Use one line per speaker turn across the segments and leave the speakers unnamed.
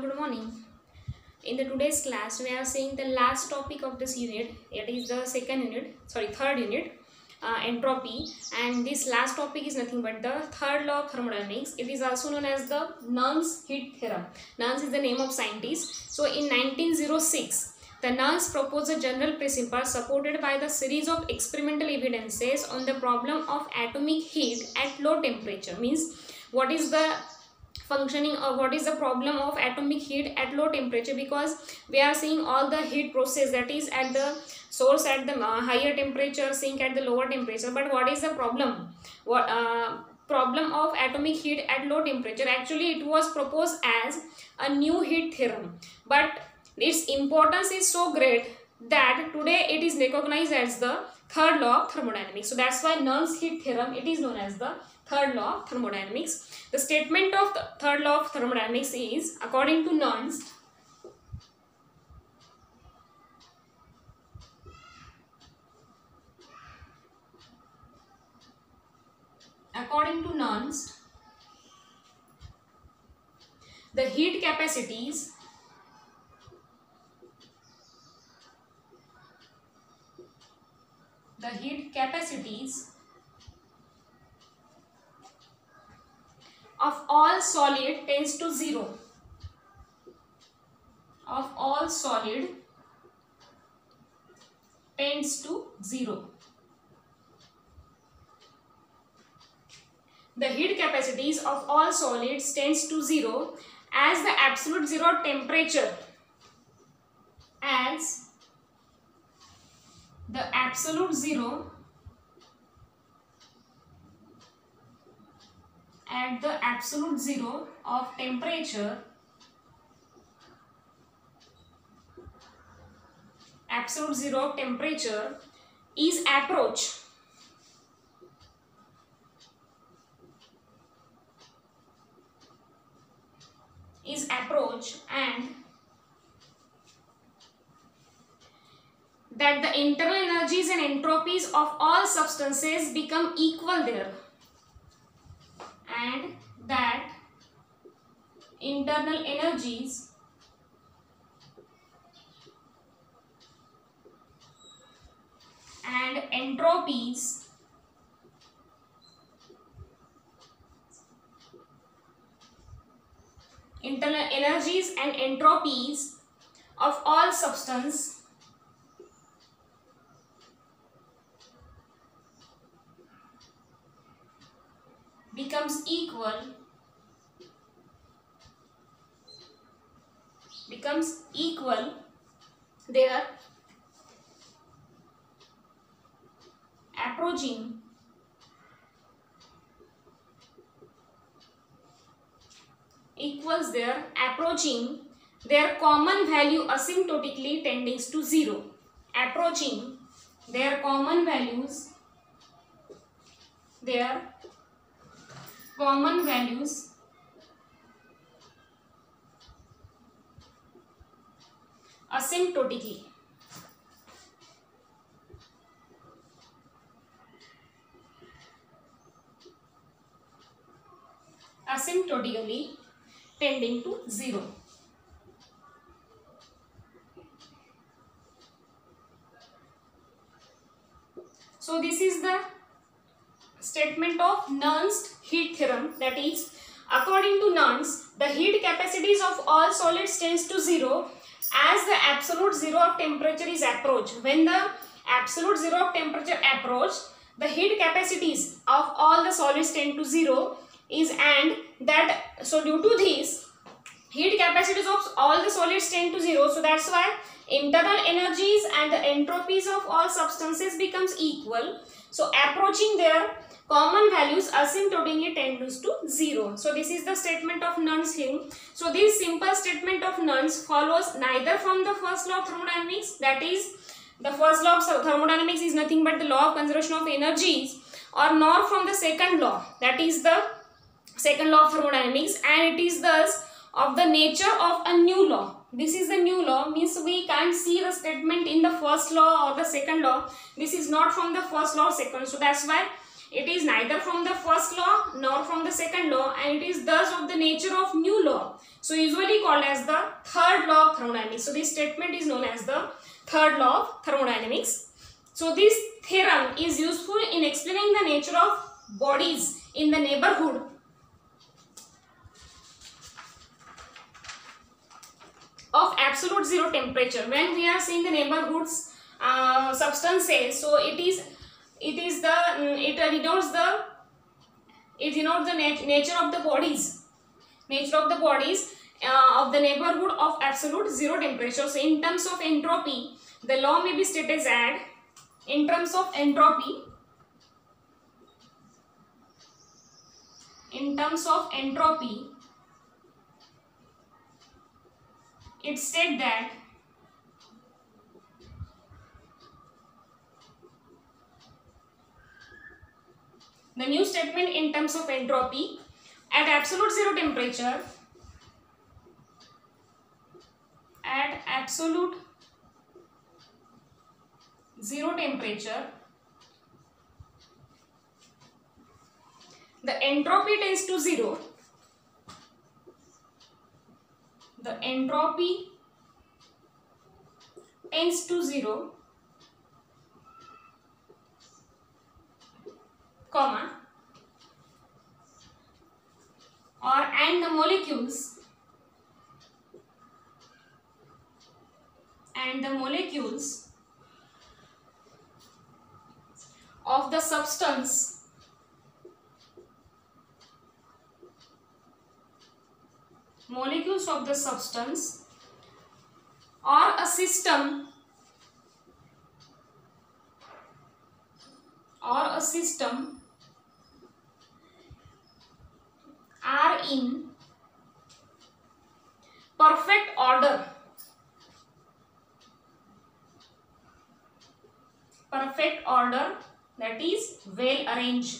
good morning. In the today's class, we are seeing the last topic of this unit. It is the third unit, entropy. And this last topic is nothing but the third law of thermodynamics. It is also known as the Nernst heat theorem. Nernst is the name of scientist. So in 1906, the Nernst proposed a general principle supported by the series of experimental evidences on the problem of atomic heat at low temperature. Means what is the functioning or what is the problem of atomic heat at low temperature, because we are seeing all the heat process that is at the source at the higher temperature, sink at the lower temperature. But what is the problem? Problem of atomic heat at low temperature? Actually it was proposed as a new heat theorem, but its importance is so great that today it is recognized as the third law of thermodynamics. So that's why Nernst heat theorem, it is known as the third law of thermodynamics. The statement of the third law of thermodynamics is, according to Nernst, the heat capacities of all solid tends to zero. The heat capacities of all solids tends to zero as the absolute zero temperature of temperature is approach. And that the internal energies and entropies of all substances become equal there, and that internal energies and entropies of all substance becomes equal there, approaching their common value asymptotically tending to zero. Approaching their common values asymptotically. Tending to zero. So this is the statement of Nernst heat theorem. That is, according to Nernst, the heat capacities of all solids tends to zero as the absolute zero of temperature is approached. When the absolute zero of temperature approached, the heat capacities of all the solids tend to zero so due to this, heat capacities of all the solids tend to zero. So that's why internal energies and the entropies of all substances becomes equal. So approaching their common values asymptotically tends to zero. So this is the statement of Nernst theorem. So this simple statement of Nernst follows neither from the first law of thermodynamics, that is, the first law of thermodynamics is nothing but the law of conservation of energies, or nor from the second law, that is the second law of thermodynamics, and it is thus of the nature of a new law. This is the new law, means we can't see the statement in the first law or the second law. This is not from the first law or second. So that's why It is neither from the first law nor from the second law, and it is thus of the nature of new law. So usually called as the third law of thermodynamics. So this statement is known as the third law of thermodynamics. So this theorem is useful in explaining the nature of bodies in the neighborhood of absolute zero temperature. When we are seeing the neighborhoods substances, so it denotes the nature of the bodies of the neighborhood of absolute zero temperature. So in terms of entropy, the law may be stated as in terms of entropy, it states that the new statement in terms of entropy at absolute zero temperature, the entropy tends to zero. The entropy tends to zero, comma, and the molecules of the substance or a system are in perfect order, that is well arranged.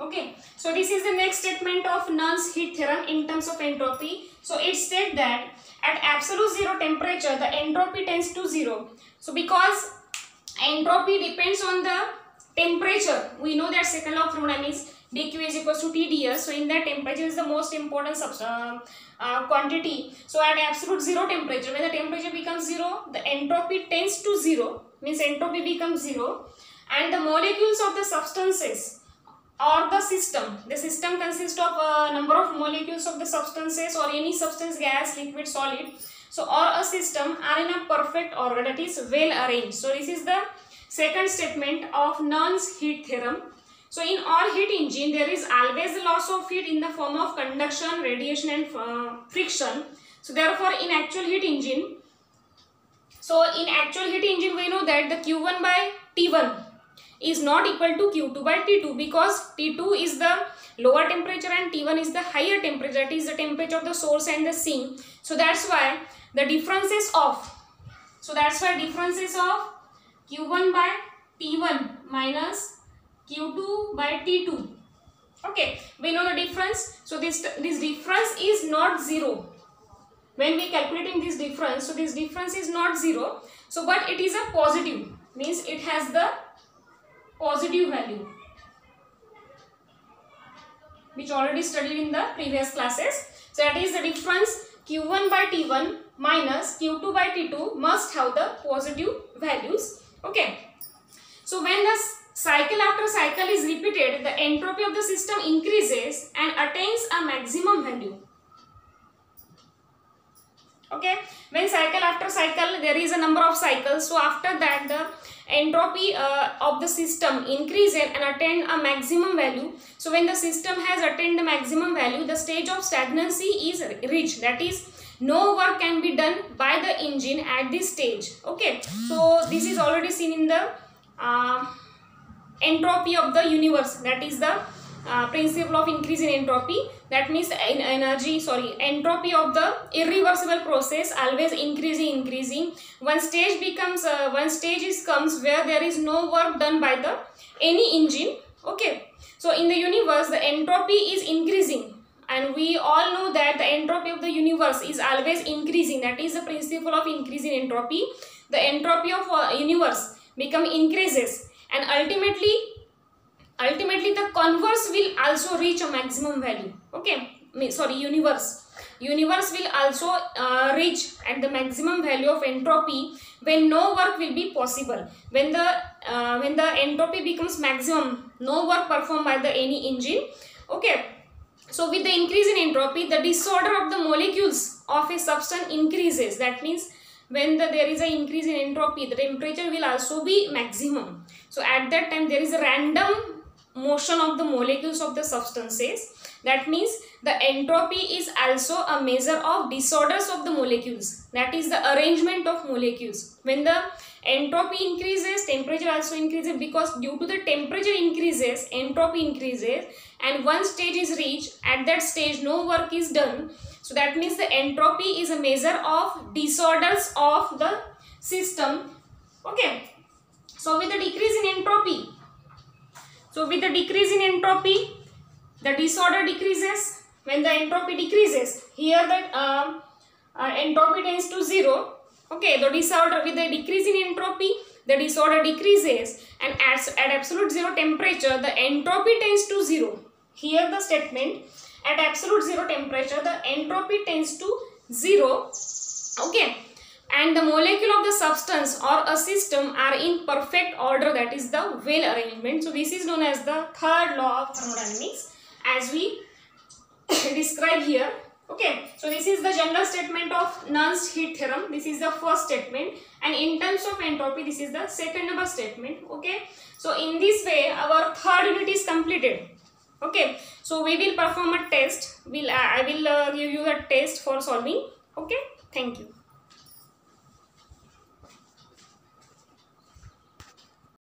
Okay, so this is the next statement of Nernst heat theorem in terms of entropy. So it states that at absolute zero temperature, the entropy tends to zero. So because entropy depends on the temperature, we know that second law of thermodynamics, dq is equals to Tds. So in that, temperature is the most important quantity. So at absolute zero temperature, when the temperature becomes zero, the entropy tends to zero, means entropy becomes zero, and the molecules of the substances or the system consists of a number of molecules of the substances or any substance, gas, liquid, solid, so or a system are in a perfect order, that is well arranged. So this is the second statement of Nernst heat theorem. So in all heat engine, there is always the loss of heat in the form of conduction, radiation and friction. So therefore in actual heat engine, we know that the Q1 by T1 is not equal to Q2 by T2, because T2 is the lower temperature and T1 is the higher temperature, that is the temperature of the source and the sink. So that's why the differences of Q1 by T1 minus Q2 by T2. Okay, we know the difference. So this difference is not zero. When we calculating this difference, so this difference is not zero. So but it is a positive, means it has the positive value, which already studied in the previous classes. So that is the difference Q1 by T1 minus Q2 by T2 must have the positive values. Okay. So when the cycle after cycle is repeated, the entropy of the system increases and attains a maximum value. Okay. When cycle after cycle, there is a number of cycles. So after that, the entropy of the system increases and attain a maximum value. So when the system has attained the maximum value, the stage of stagnancy is reached. That is, no work can be done by the engine at this stage. Okay. So this is already seen in the entropy of the universe. That is the principle of increase in entropy. That means entropy of the irreversible process always increasing. One stage comes where there is no work done by the any engine. Okay. So in the universe, the entropy is increasing, and we all know that the entropy of the universe is always increasing. That is the principle of increase in entropy. The entropy of universe become increases, and ultimately the converse will also reach a maximum value. Okay, sorry, universe will also reach at the maximum value of entropy when no work will be possible. When the entropy becomes maximum, no work performed by the any engine. Okay, so with the increase in entropy, the disorder of the molecules of a substance increases. That means when there is an increase in entropy, the temperature will also be maximum. So at that time there is a random motion of the molecules of the substances. That means the entropy is also a measure of disorders of the molecules. That is the arrangement of molecules. When the entropy increases, temperature also increases, because due to the temperature increases, entropy increases, and one stage is reached. At that stage no work is done. So that means the entropy is a measure of disorders of the system. Okay, so with the decrease in entropy, the disorder decreases. When the entropy decreases, here that entropy tends to 0. Okay, the disorder, with the decrease in entropy, the disorder decreases, and at absolute 0 temperature, the entropy tends to 0. Here the statement, at absolute 0 temperature, the entropy tends to 0. Okay, and the molecule of the substance or a system are in perfect order, that is the well arrangement. So this is known as the third law of thermodynamics, as we describe here. Okay, so this is the general statement of Nernst heat theorem. This is the first statement, and in terms of entropy, this is the second number statement. Okay, so in this way our third unit is completed. Okay, so we will perform a test. I will give you a test for solving. Okay, thank you.